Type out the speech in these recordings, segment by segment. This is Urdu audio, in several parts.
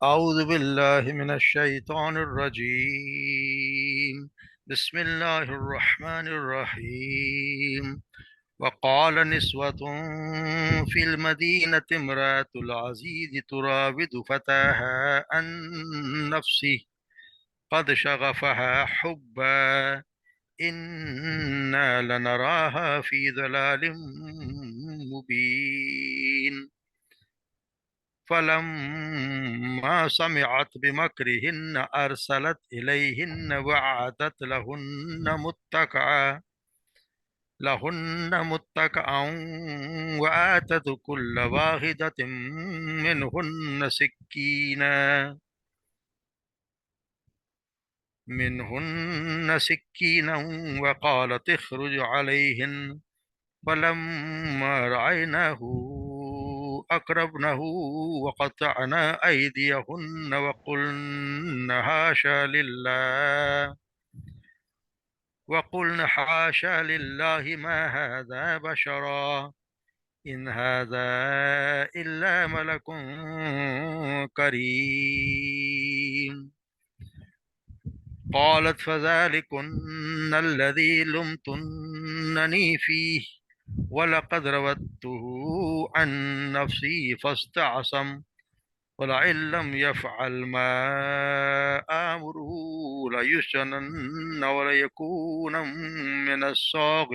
أعوذ بالله من الشيطان الرجيم. بسم الله الرحمن الرحيم. وقال نسوة في المدينة امرأة العزيز تراود فتاها عن نفسه قد شغفها حبا إنا لنراها في ضلال مبين. فلما سمعت بمكرهن أرسلت إليهن وأعتدت لهن متكئا وآتت كل واحدة منهن سكينا وقالت اخرج عليهن. فلما رأيناه أقربنه وقطعنا أيديهن وقلن حاشا لله ما هذا بشرا إن هذا إلا ملك كريم. قالت فذلكن الذي لمتنني فيه ولقد روته عن نفسي فاستعصم ولئن لم يفعل ما آمره ليسجنن وليكون من الصاغرين.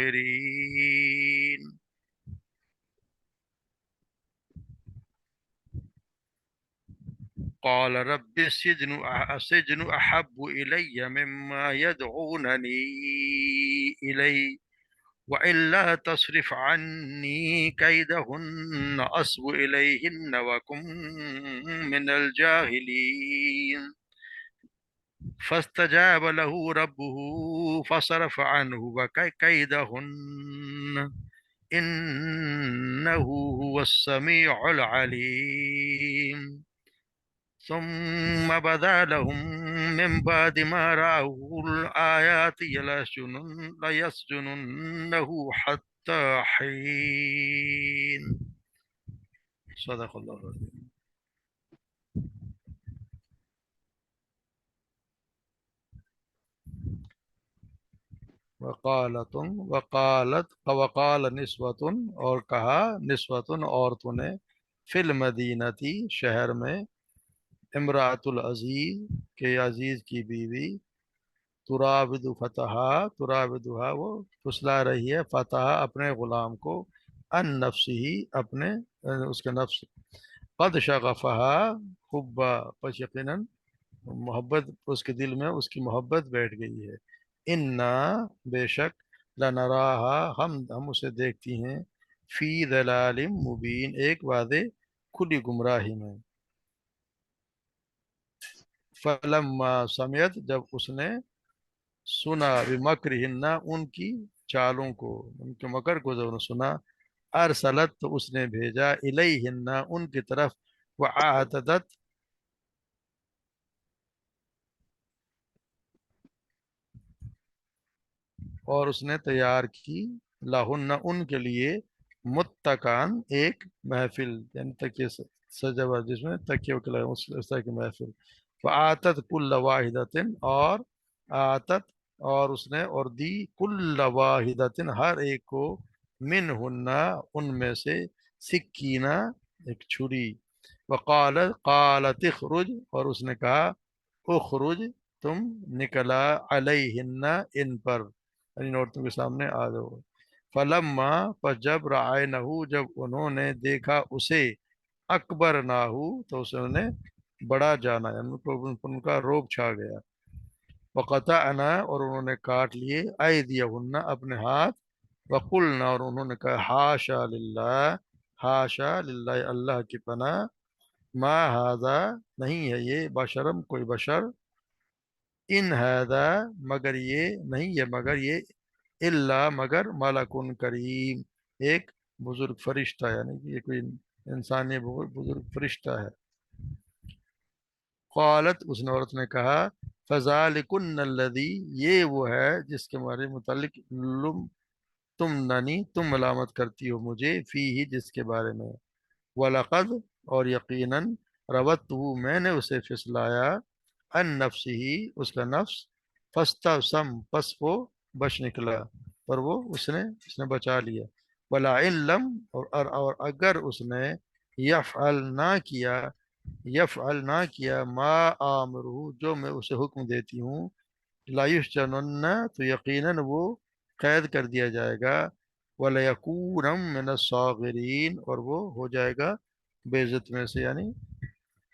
قال رب السجن أحب إلي مما يدعونني إليه وإلا تصرف عني كيدهن أصب إليهن وكن من الجاهلين. فاستجاب له ربه فصرف عنه كيدهن إنه هو السميع العليم. ثم بدا لهم من بعد ما رأوا الآيات ليسجننه حتى حين. صدق الله العظيم. وقال نسوة اور کہا نسوة عورتوں نے فی المدینتی شہر میں امراۃ العزیز کے عزیز کی بیوی تراودھا وہ پھسلا رہی ہے فتح اپنے غلام کو ان نفسی اپنے اس کے نفس قد شغفہا حبا پس یقیناً محبت اس کے دل میں اس کی محبت بیٹھ گئی ہے انا بے شک لنراہا ہم اسے دیکھتی ہیں فی ضلال مبین ایک واضح کھلی گمراہی میں فلما سمیت جب اس نے سنا بمکرہن ان کی چالوں کو ان کے مکر کو جب نے سنا ارسلت تو اس نے بھیجا الیہن ان کی طرف وعاتدت اور اس نے تیار کی لاہن ان کے لیے متکان ایک محفل یعنی تکیے سجا ہوا جس میں تکیوں کے لگے اس طرح کی محفل فآتت کل واحدۃ اور آتت اور اس نے اور دی کل واحدۃ ہر ایک کو منہن ان میں سے سکینہ ایک چھری قالت اخرج اور اس نے کہا اخرج تم نکلا علیہن ان پر یعنی عورتوں کے سامنے آ جاؤ فلما پس جب رعینہ جب انہوں نے دیکھا اسے اکبر نہ تو اس نے بڑا جانا یعنی ان کا روب چھا گیا وقطعنا اور انہوں نے کاٹ لیے ایدیہن اپنے ہاتھ وقلنا اور انہوں نے کہا حاشا للہ اللہ کی پناہ ما ہذا نہیں ہے یہ بشرم کوئی بشر ان ہذا مگر یہ نہیں ہے مگر یہ الا مگر ملکن کریم ایک بزرگ فرشتہ یعنی کہ یہ کوئی انسانی بزرگ فرشتہ ہے قالت اس نے عورت نے کہا فذالکن الذی یہ وہ ہے جس کے ہمارے متعلق تم ملامت کرتی ہو مجھے فی ہی جس کے بارے میں وَلَقَدْ اور یقیناً روت ہوں میں نے اسے پھسلایا ان نفسی ہی اس کا نفس فستا سم پس وہ بچ نکلا پر وہ اس نے بچا لیا ولا علم اور اگر اس نے یفعل نہ کیا ما آمرہ جو میں اسے حکم دیتی ہوں لا یسجنن تو یقیناً وہ قید کر دیا جائے گا وَلَيَكُونًا مِنَ الصَّاغِرِينَ اور وہ ہو جائے گا بے عزت میں سے یعنی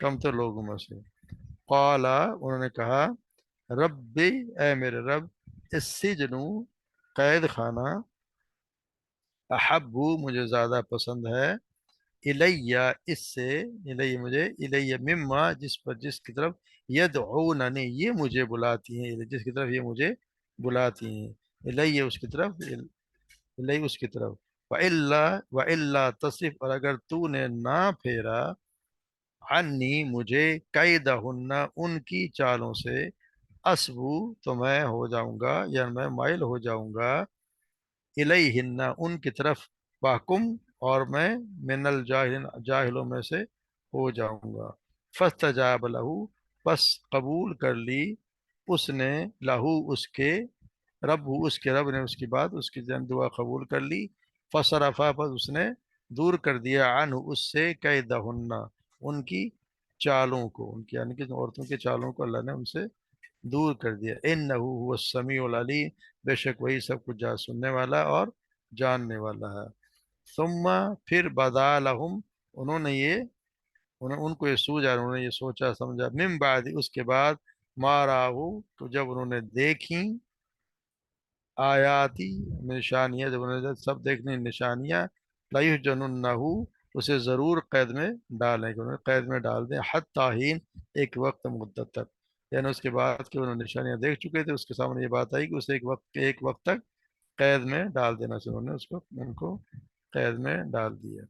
کم تر لوگوں میں سے قال انہوں نے کہا ربی اے میرے رب السجن قید خانہ احب مجھے زیادہ پسند ہے الیہ اس سے الیہ مجھے الیہ مما جس کی طرف یدعوننی یہ مجھے بلاتی ہیں جس کی طرف یہ مجھے بلاتی ہیں الیہ اس کی طرف الیہ اس کی طرف وَإِلَّا تصرف اور اگر تو نے نہ پھیرا عنی مجھے کیدہن ان کی چالوں سے اسبو تو میں ہو جاؤں گا یا میں مائل ہو جاؤں گا الیہن ان کی طرف واحکم اور میں من جاہلوں میں سے ہو جاؤں گا فاستجاب لہو پس قبول کر لی اس نے لہو اس کے رب نے اس کی بات اس کی دعا قبول کر لی فصرفا پس اس نے دور کر دیا عنہ اس سے کیدہن ان کی چالوں کو ان کی یعنی کہ عورتوں کے چالوں کو اللہ نے ان سے دور کر دیا انہ هو السمیع العلیم بے شک وہی سب کچھ سننے والا اور جاننے والا ہے ثم پھر بدا لہم انہوں نے یہ ان کو یہ سوجا انہوں نے یہ سوچا سمجھا من بعد اس کے بعد مارا ہو تو جب انہوں نے دیکھی آیاتی نشانیاں جب انہوں نے سب دیکھنے نشانیاں لَيُسْجَنُنَّهُ اسے ضرور قید میں ڈالیں کہ انہیں قید میں ڈال دیں حتیٰ ہین ایک وقت مدت تک یعنی اس کے بعد کہ انہوں نے نشانیاں دیکھ چکے تھے اس کے سامنے یہ بات آئی کہ اسے ایک وقت تک قید میں ڈال دینا سے انہوں نے اس کو ان کو قید میں ڈال دیا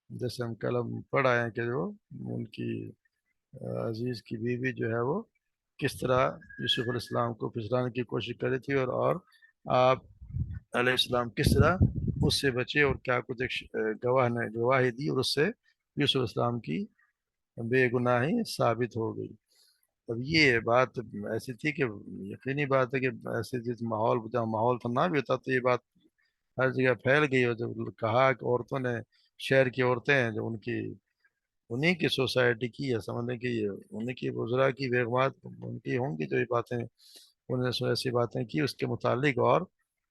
جیسے ہم کل ہم پڑھ آئے ہیں کہ جو ان کی عزیز کی بیوی جو ہے وہ کس طرح یوسف علیہ السلام کو پھسلانے کی کوشش کری تھی اور آپ علیہ السلام کس طرح اس سے بچے اور کیا کچھ ایک گواہ نے گواہی دی اور اس سے یوسف علیہ السلام کی بے گناہی ثابت ہو گئی اب یہ بات ایسی تھی کہ یقینی بات ہے کہ ایسے جس ماحول تو نہ بھی ہوتا تو یہ بات ہر جگہ پھیل گئی اور جب کہا کہ عورتوں نے شہر کی عورتیں ہیں جو انہی کی سوسائٹی کی ہے سمجھنے کی انہی کی وزراء کی بیگمات ان کی ہوں گی جو یہ باتیں انہوں نے ایسی باتیں کی اس کے متعلق اور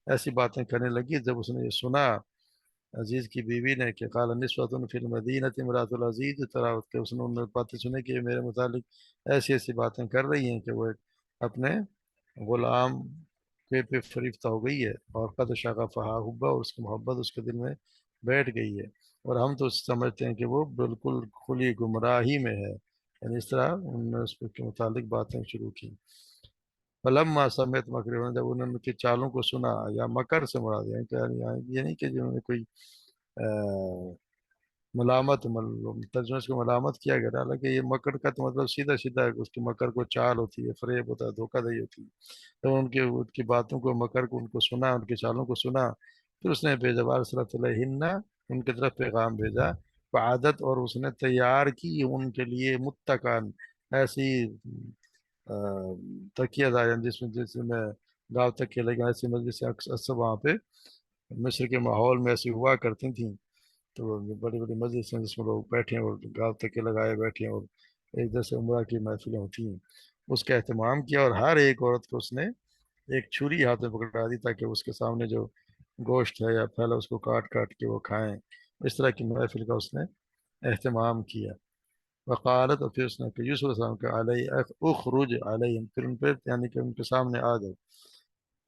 ایسی باتیں کرنے لگی جب اس نے یہ سنا عزیز کی بیوی نے کہ قال نسوۃ فی المدینہ امرأۃ العزیز طرح کہ اس نے ان باتیں سنی کہ میرے متعلق ایسی ایسی باتیں کر رہی ہیں کہ وہ اپنے غلام پہ فریفتہ ہو گئی ہے اور قد شغفہا حبا اور اس کی محبت اس کے دل میں بیٹھ گئی ہے اور ہم تو سمجھتے ہیں کہ وہ بالکل کھلی گمراہی میں ہے یعنی اس طرح انہوں نے اس کے متعلق باتیں شروع کی فلما سمیت مکر جب انہوں نے کی چالوں کو سنا یا مکر سے مراد ہے کہ یہ نہیں کہ جنہوں نے کوئی ملامت ترجمے سے ملامت کیا گیا حالانکہ یہ مکر کا تو مطلب سیدھا سیدھا ہے کہ اس کی مکر کو چال ہوتی ہے فریب ہوتا ہے دھوکہ دہی ہوتی ہے تو ان کی باتوں کو مکر کو ان کو سنا ان کی چالوں کو سنا پھر اس نے بے صلت علیہن ان کی طرف پیغام بھیجا عادت اور اس نے تیار کی ان کے لیے متکان ایسی تکیہ دار جس میں گاؤں تک کے لگے ایسی مجلس اکثر وہاں پہ مصر کے ماحول میں ایسی ہوا کرتی تھیں تو بڑی بڑی مجلس ہیں جس میں لوگ بیٹھے ہیں اور گاؤں تک کے لگائے بیٹھے ہیں اور ایک جیسے عمرہ کی محفلیں ہوتی ہیں اس کا اہتمام کیا اور ہر ایک عورت کو اس نے ایک چھری ہاتھ میں پکڑا دی تاکہ اس کے سامنے جو گوشت ہے یا پھیلا اس کو کاٹ کاٹ کے وہ کھائیں اس طرح کی محفل کا اس نے اہتمام کیا وقالت اور پھر اس نے کہ یوسف علیہ السلام کہ علیہ اخرج علیہم پھر ان پہ یعنی کہ ان کے سامنے آ جاؤ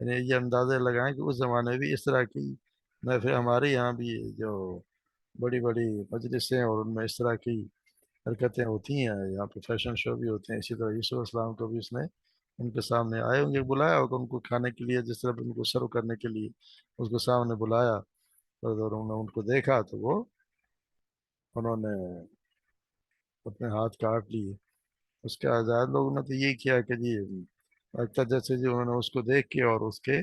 یعنی یہ اندازے لگائیں کہ اس زمانے میں بھی اس طرح کی محفل ہمارے یہاں بھی جو بڑی بڑی مجلسیں اور ان میں اس طرح کی حرکتیں ہوتی ہیں یہاں پہ فیشن شو بھی ہوتے ہیں اسی طرح یوسف علیہ السلام کو بھی اس نے ان کے سامنے آئے ہوں گے بلایا ہوگا ان کو کھانے کے لیے جس طرح ان کو سرو کرنے کے لیے اس کو سامنے بلایا اور انہوں نے ان کو دیکھا تو وہ انہوں نے اپنے ہاتھ کاٹ لیے اس کے آزاد لوگوں نے تو یہ کیا کہ جی لگتا جیسے جی انہوں نے اس کو دیکھ کے اور اس کے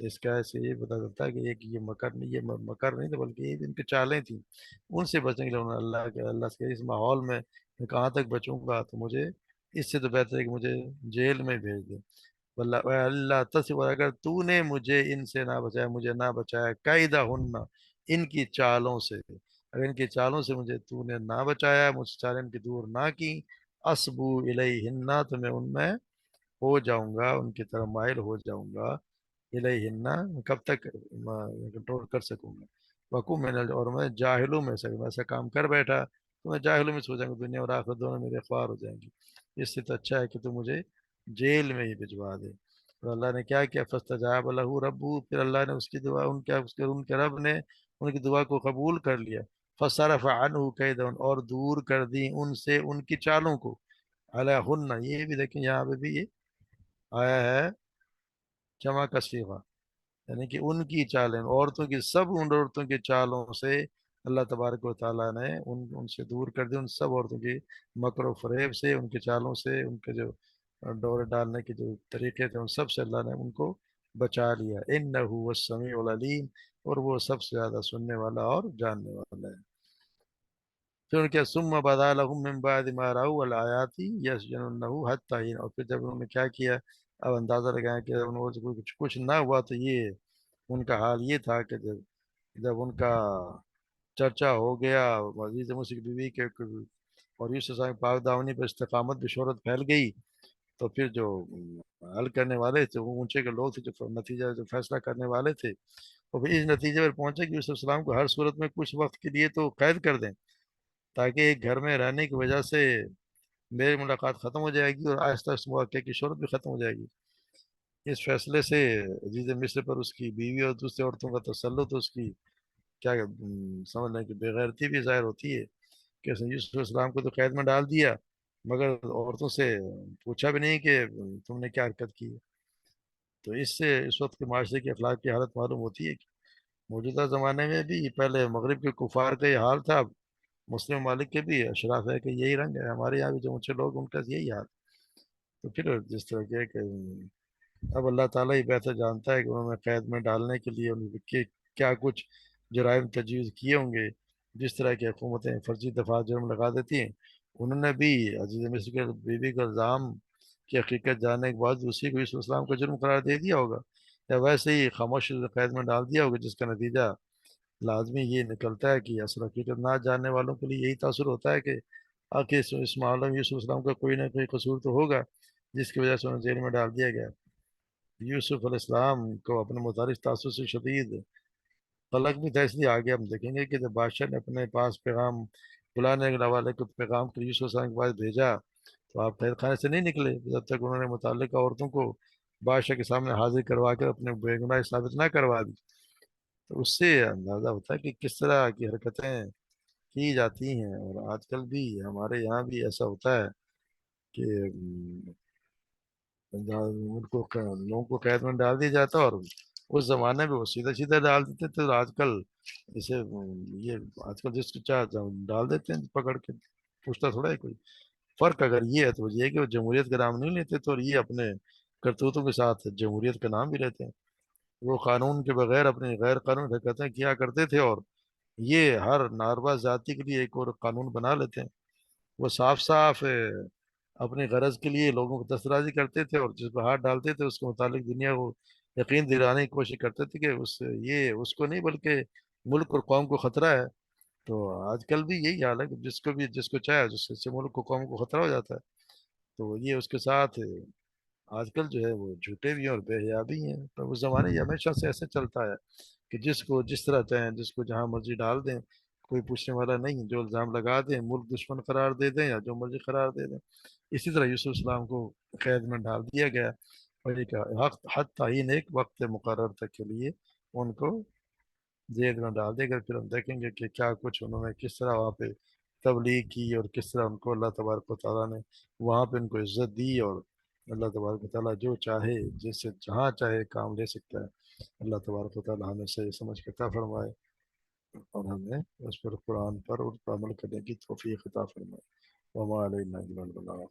تو اس کا ایسے یہ پتا چلتا ہے کہ ایک یہ مکر نہیں، یہ مکر نہیں تھا بلکہ یہ ان کی چالیں تھیں، ان سے بچنے کے لیے انہوں نے اللہ کے اللہ سے اس ماحول میں میں کہاں تک بچوں گا، تو مجھے اس سے تو بہتر ہے کہ مجھے جیل میں بھیج دے۔ واللہ اے اللہ تصور، اگر تو نے مجھے ان سے نہ بچایا، مجھے نہ بچایا، قاعدہ ہننا، ان کی چالوں سے، اگر ان کی چالوں سے مجھے تو نے نہ بچایا، مجھ سے چالیں ان کی دور نہ کی، اسبو الیہن، تو میں ان میں ہو جاؤں گا، ان کی طرف مائل ہو جاؤں گا، الیہن، کب تک کنٹرول کر سکوں گا، وقوع میں اور میں جاہلوں میں سے، میں ایسا کام کر بیٹھا تو میں جاہلوں میں سو جاؤں گا، دنیا اور آخرت دونوں میرے خوار ہو جائیں گی، اس سے تو اچھا ہے کہ تو مجھے جیل میں ہی بھجوا دے۔ اور اللہ نے کیا کیا، فاستجاب لہ ربہ، پھر اللہ نے اس کی دعا، ان کے رب نے ان کی دعا کو قبول کر لیا، فصرف عنہ کیدہن، اور دور کر دی ان سے ان کی چالوں کو، علیہن، یہ بھی دیکھیں یہاں پہ بھی یہ آیا ہے جمع کا صیغہ، یعنی کہ ان کی چالیں، عورتوں کی، سب ان عورتوں کی چالوں سے اللہ تبارک و تعالیٰ نے ان سے دور کر دی، ان سب عورتوں کی مکر و فریب سے، ان کی چالوں سے، ان کے جو ڈور ڈالنے کے جو طریقے تھے، ان سب سے اللہ نے ان کو بچا لیا، انہ هو السمیع العلیم، اور وہ سب سے زیادہ سننے والا اور جاننے والا ہے۔ پھر ان کے ثم بدا لهم من بعد ما رأوا الآیات یسجنونہ حتی حین، اور پھر جب انہوں نے کیا کیا، اب اندازہ لگائیں کہ انہوں سے کچھ نہ ہوا، تو یہ ان کا حال یہ تھا کہ جب ان کا چرچا ہو گیا عزیز مصر کی بیوی کے، اور یوسف صاحب پاک دامنی پر استقامت بھی شہرت پھیل گئی، تو پھر جو حل کرنے والے تھے وہ اونچے کے لوگ تھے، جو نتیجہ جو فیصلہ کرنے والے تھے، وہ پھر اس نتیجے پر پہنچے کہ یوسف السلام کو ہر صورت میں کچھ وقت کے لیے تو قید کر دیں، تاکہ ایک گھر میں رہنے کی وجہ سے میری ملاقات ختم ہو جائے گی، اور آہستہ آہستہ واقعے کی شہرت بھی ختم ہو جائے گی۔ اس فیصلے سے عزیز مصر پر اس کی بیوی اور دوسری عورتوں کا تسلط، اس کی کیا سمجھ لیں کہ بے غیرتی بھی ظاہر ہوتی ہے، کہ اس نے یوسف علیہ السلام کو تو قید میں ڈال دیا، مگر عورتوں سے پوچھا بھی نہیں کہ تم نے کیا حرکت کی ہے۔ تو اس سے اس وقت کے معاشرے کی اخلاق کی حالت معلوم ہوتی ہے کہ موجودہ زمانے میں بھی پہلے مغرب کے کفار کا یہ حال تھا، اب مسلم ممالک کے بھی اشراف ہے کہ یہی رنگ ہے، ہمارے یہاں بھی جو اونچے لوگ ان کا یہی حال۔ تو پھر جس طرح کے کہ اب اللہ تعالیٰ ہی بہتر جانتا ہے کہ انہوں نے قید میں ڈالنے کے لیے ان کے کیا کچھ جرائم تجویز کیے ہوں گے، جس طرح کی حکومتیں فرضی دفاع جرم لگا دیتی ہیں، انہوں نے بھی عزیز مصر کے بیوی کا الزام کی حقیقت جاننے کے بعد اسی کو یوسف اسلام کا جرم قرار دے دیا ہوگا، یا ویسے ہی خاموش قید میں ڈال دیا ہوگا، جس کا نتیجہ لازمی یہ نکلتا ہے کہ اصل حقیقت نہ جاننے والوں کے لیے یہی تاثر ہوتا ہے کہ آخر اس معاملے میں یوسف اسلام کا کوئی نہ کوئی قصور تو ہوگا، جس کی وجہ سے انہیں جیل میں ڈال دیا گیا۔ یوسف علیہ السلام کو اپنے متعلق تاثر سے شدید قلق بھی تھا، اس لیے آگے ہم دیکھیں گے کہ جب بادشاہ نے اپنے پاس پیغام بلانے والے کو پیغام کے یوسف علیہ السلام کے پاس بھیجا، تو آپ قید خانے سے نہیں نکلے جب تک انہوں نے متعلقہ عورتوں کو بادشاہ کے سامنے حاضر کروا کر اپنے بے گناہ ثابت نہ کروا دی۔ تو اس سے اندازہ ہوتا ہے کہ کس طرح کی حرکتیں کی جاتی ہیں، اور آج کل بھی ہمارے یہاں بھی ایسا ہوتا ہے کہ ان کو لوگوں کو قید میں ڈال دیا جاتا ہے، اور اس زمانے میں وہ سیدھا سیدھا ڈال دیتے تھے، اور آج کل اسے یہ آج کل جس کو چاہ ڈال دیتے ہیں پکڑ کے، پوچھتا تھوڑا ہے کوئی۔ فرق اگر یہ ہے تو یہ ہے کہ وہ جمہوریت کا نام نہیں لیتے تھے، اور یہ اپنے کرتوتوں کے ساتھ جمہوریت کا نام بھی لیتے ہیں، وہ قانون کے بغیر اپنی غیر قانون حرکتیں کیا کرتے تھے، اور یہ ہر ناروا ذاتی کے لیے ایک اور قانون بنا لیتے ہیں، وہ صاف صاف اپنی غرض کے لیے لوگوں کو دسترازی کرتے تھے، اور جس پہ ہاتھ ڈالتے تھے اس کے متعلق دنیا کو یقین دلانے کی کوشش کرتے تھے کہ یہ اس کو نہیں بلکہ ملک اور قوم کو خطرہ ہے۔ تو آج کل بھی یہی حال ہے کہ جس کو چاہے جس سے ملک کو قوم کو خطرہ ہو جاتا ہے، تو یہ اس کے ساتھ آج کل جو ہے وہ جھوٹے بھی ہیں اور بے حیا بھی ہیں، تو اس زمانے یہ ہمیشہ سے ایسے چلتا ہے کہ جس کو جس طرح چاہیں، جس کو جہاں مرضی ڈال دیں، کوئی پوچھنے والا نہیں، جو الزام لگا دیں، ملک دشمن قرار دے دیں یا جو مرضی قرار دے دیں۔ اسی طرح یوسف السلام کو قید میں ڈال دیا گیا، اور ایک حد تعین ایک وقت مقرر تک کے لیے ان کو جیل میں ڈال دے گا۔ پھر ہم دیکھیں گے کہ کیا کچھ انہوں نے کس طرح وہاں پہ تبلیغ کی، اور کس طرح ان کو اللہ تبارک و تعالیٰ نے وہاں پہ ان کو عزت دی، اور اللہ تبارک و تعالیٰ جو چاہے جس سے جہاں چاہے کام لے سکتا ہے۔ اللہ تبارک و تعالیٰ ہمیں صحیح سمجھ کے عطا فرمائے، اور ہمیں اس پر قرآن پر عمل کرنے کی توفیق عطا فرمائے۔ وما علینا الا البلاغ۔